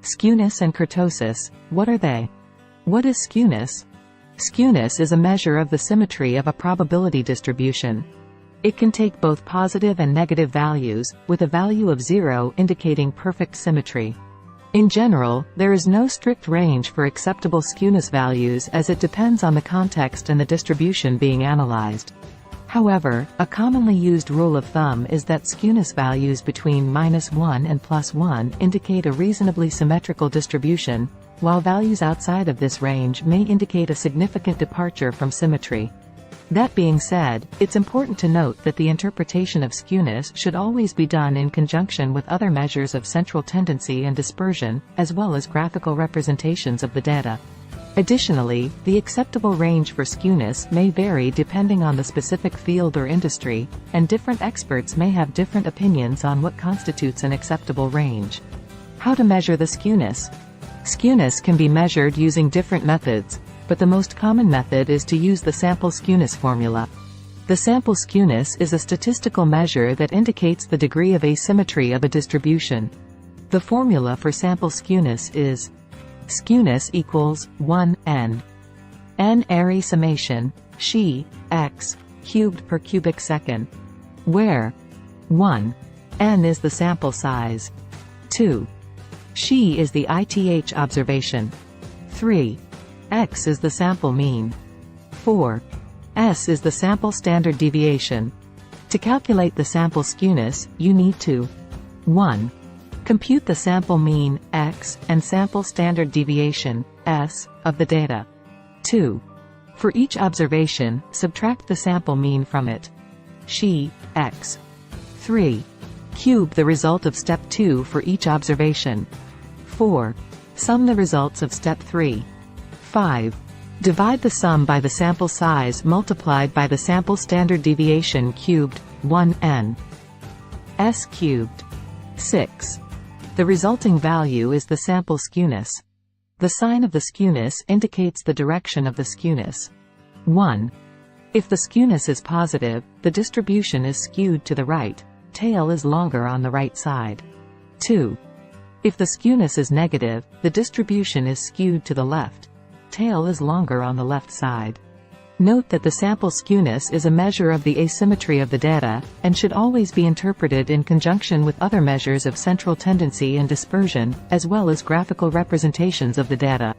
Skewness and kurtosis, what are they? What is skewness? Skewness is a measure of the symmetry of a probability distribution. It can take both positive and negative values, with a value of 0 indicating perfect symmetry. In general, there is no strict range for acceptable skewness values as it depends on the context and the distribution being analyzed. However, a commonly used rule of thumb is that skewness values between -1 and +1 indicate a reasonably symmetrical distribution, while values outside of this range may indicate a significant departure from symmetry. That being said, it's important to note that the interpretation of skewness should always be done in conjunction with other measures of central tendency and dispersion, as well as graphical representations of the data. Additionally, the acceptable range for skewness may vary depending on the specific field or industry, and different experts may have different opinions on what constitutes an acceptable range. How to measure the skewness? Skewness can be measured using different methods, but the most common method is to use the sample skewness formula. The sample skewness is a statistical measure that indicates the degree of asymmetry of a distribution. The formula for sample skewness is skewness equals 1 n area summation xi x cubed per cubic second, where 1 n is the sample size, 2 xi is the ith observation, 3 x is the sample mean, 4 s is the sample standard deviation. To calculate the sample skewness, you need to 1. Compute the sample mean, x, and sample standard deviation, s, of the data. 2. For each observation, subtract the sample mean from it. Xi, x. 3. Cube the result of step 2 for each observation. 4. Sum the results of step 3. 5. Divide the sum by the sample size multiplied by the sample standard deviation cubed, 1n. S cubed. 6. The resulting value is the sample skewness. The sign of the skewness indicates the direction of the skewness. 1. If the skewness is positive, the distribution is skewed to the right, tail is longer on the right side. 2. If the skewness is negative, the distribution is skewed to the left, tail is longer on the left side. Note that the sample skewness is a measure of the asymmetry of the data, and should always be interpreted in conjunction with other measures of central tendency and dispersion, as well as graphical representations of the data.